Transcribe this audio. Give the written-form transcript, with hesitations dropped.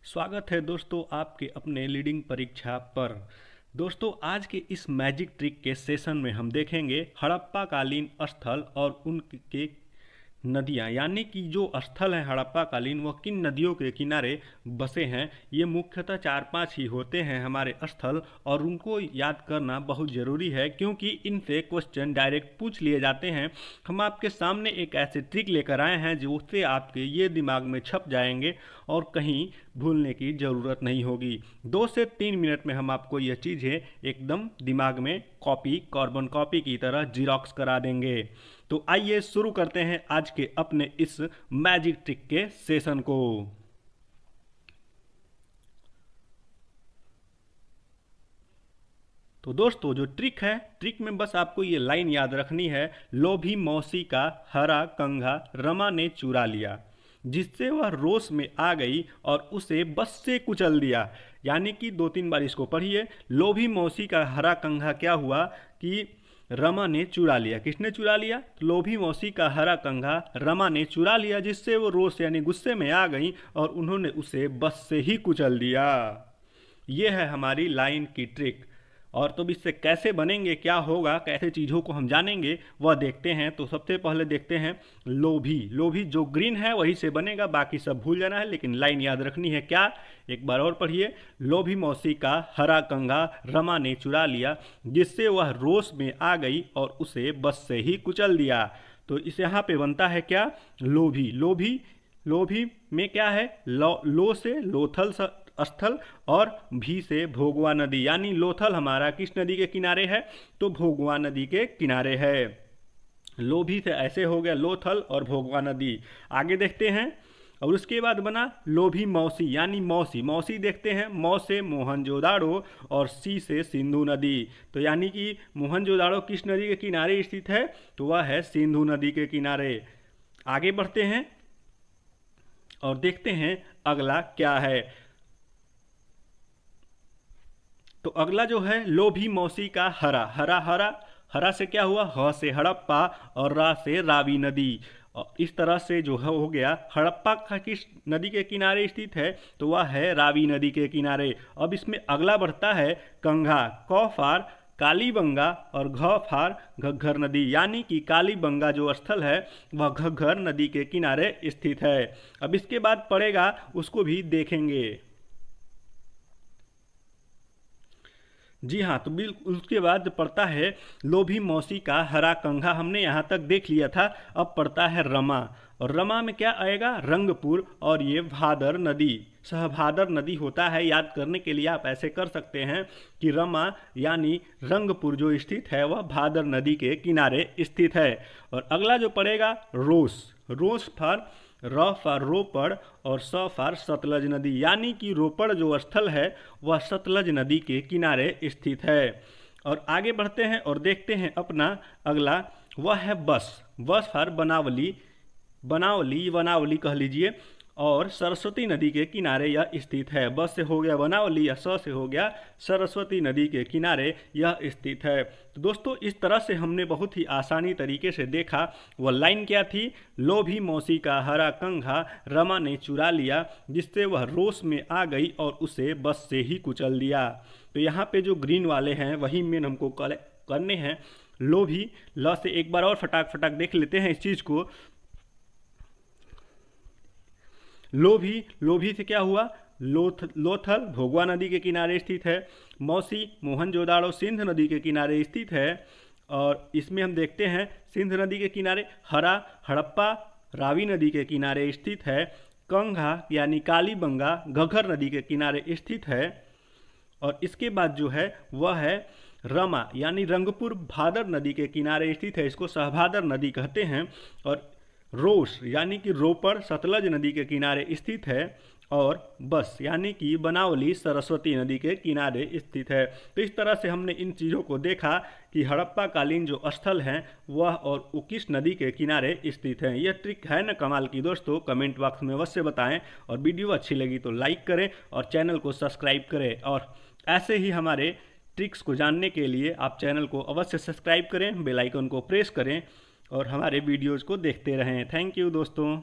स्वागत है दोस्तों आपके अपने लीडिंग परीक्षा पर। दोस्तों आज के इस मैजिक ट्रिक के सेशन में हम देखेंगे हड़प्पा कालीन स्थल और उनके नदियाँ, यानी कि जो स्थल हैं हड़प्पा कालीन वह किन नदियों के किनारे बसे हैं। ये मुख्यतः 4-5 ही होते हैं हमारे स्थल, और उनको याद करना बहुत ज़रूरी है क्योंकि इनसे क्वेश्चन डायरेक्ट पूछ लिए जाते हैं। हम आपके सामने एक ऐसे ट्रिक लेकर आए हैं जो उससे आपके ये दिमाग में छप जाएंगे और कहीं भूलने की ज़रूरत नहीं होगी। 2 से 3 मिनट में हम आपको यह चीज़ें एकदम दिमाग में कार्बन कॉपी की तरह जीरोक्स करा देंगे। तो आइए शुरू करते हैं आज के अपने इस मैजिक ट्रिक के सेशन को। तो दोस्तों जो ट्रिक है, ट्रिक में बस आपको ये लाइन याद रखनी है, लोभी मौसी का हरा कंघा रमा ने चुरा लिया, जिससे वह रोष में आ गई और उसे बस से कुचल दिया। यानी कि 2-3 बार इसको पढ़िए। लोभी मौसी का हरा कंघा क्या हुआ कि रमा ने चुरा लिया। किसने चुरा लिया? लोभी मौसी का हरा कंघा रमा ने चुरा लिया, जिससे वो रोष यानी गुस्से में आ गई और उन्होंने उसे बस से ही कुचल दिया। ये है हमारी लाइन की ट्रिक। और तो इससे कैसे बनेंगे, क्या होगा, कैसे चीज़ों को हम जानेंगे वह देखते हैं। तो सबसे पहले देखते हैं लोभी। लोभी जो ग्रीन है वही से बनेगा, बाकी सब भूल जाना है, लेकिन लाइन याद रखनी है। क्या? एक बार और पढ़िए। लोभी मौसी का हरा कंघा रमा ने चुरा लिया, जिससे वह रोष में आ गई और उसे बस से ही कुचल दिया। तो इस यहाँ पे बनता है क्या? लोभी। लोभी लोभी में क्या है? लो से लोथल स्थल और भी से भोगवा नदी, यानी लोथल हमारा किस नदी के किनारे है? तो भोगवा नदी के किनारे है। लोभी से ऐसे हो गया लोथल और भोगवा नदी। आगे देखते हैं। और उसके बाद बना लोभी मौसी, यानी मौसी। मौसी देखते हैं, मौ से मोहनजोदाड़ो और सी से सिंधु नदी। तो यानी कि मोहनजोदाड़ो किस नदी के किनारे स्थित है? तो वह है सिंधु नदी के किनारे। आगे बढ़ते हैं और देखते हैं अगला क्या है। तो अगला जो है लोभी मौसी का हरा। हरा हरा हरा से क्या हुआ? ह से हड़प्पा और रा से रावी नदी। और इस तरह से जो है हो गया। हड़प्पा का किस नदी के किनारे स्थित है? तो वह है रावी नदी के किनारे। अब इसमें अगला बढ़ता है कंघा। क फार कालीबंगा और घ फार घग्घर नदी, यानी कि कालीबंगा जो स्थल है वह घग्घर नदी के किनारे स्थित है। अब इसके बाद पड़ेगा, उसको भी देखेंगे। जी हाँ, तो बिल्कुल उसके बाद पड़ता है लोभी मौसी का हरा कंघा। हमने यहाँ तक देख लिया था। अब पड़ता है रमा। और रमा में क्या आएगा? रंगपुर और ये भादर नदी। सहभादर नदी होता है। याद करने के लिए आप ऐसे कर सकते हैं कि रमा यानी रंगपुर जो स्थित है वह भादर नदी के किनारे स्थित है। और अगला जो पड़ेगा रोस। रोस फॉर र फॉर रोपड़ और स फॉर सतलज नदी, यानी कि रोपड़ जो स्थल है वह सतलज नदी के किनारे स्थित है। और आगे बढ़ते हैं और देखते हैं अपना अगला, वह है बस। बस फॉर बनावली। बनावली बनावली कह लीजिए, और सरस्वती नदी के किनारे यह स्थित है। बस से हो गया बनावली या स से हो गया सरस्वती नदी के किनारे यह स्थित है। तो दोस्तों इस तरह से हमने बहुत ही आसानी तरीके से देखा। वह लाइन क्या थी? लोभी मौसी का हरा कंघा रमा ने चुरा लिया, जिससे वह रोष में आ गई और उसे बस से ही कुचल दिया। तो यहाँ पे जो ग्रीन वाले हैं वही मेन हमको करने हैं। लोभी ल से एक बार और फटाक फटाक देख लेते हैं इस चीज़ को। लोभी, लोभी से क्या हुआ? लोथल भोगवा नदी के किनारे स्थित है। मौसी मोहनजोदाड़ो सिंध नदी के किनारे स्थित है। और इसमें हम देखते हैं सिंध नदी के किनारे हरा हड़प्पा रावी नदी के किनारे स्थित है। कंघा यानी कालीबंगा घग्घर नदी के किनारे स्थित है। और इसके बाद जो है वह है रमा, यानी रंगपुर भादर नदी के किनारे स्थित है। इसको सहभादर नदी कहते हैं। और रोस यानी कि रोपड़ सतलज नदी के किनारे स्थित है। और बस यानी कि बनावली सरस्वती नदी के किनारे स्थित है। तो इस तरह से हमने इन चीज़ों को देखा कि हड़प्पा कालीन जो स्थल हैं वह और वो किस नदी के किनारे स्थित हैं। यह ट्रिक है ना कमाल की दोस्तों? कमेंट बॉक्स में अवश्य बताएं। और वीडियो अच्छी लगी तो लाइक करें और चैनल को सब्सक्राइब करें। और ऐसे ही हमारे ट्रिक्स को जानने के लिए आप चैनल को अवश्य सब्सक्राइब करें, बेल आइकन को प्रेस करें और हमारे वीडियोज़ को देखते रहें। थैंक यू दोस्तों।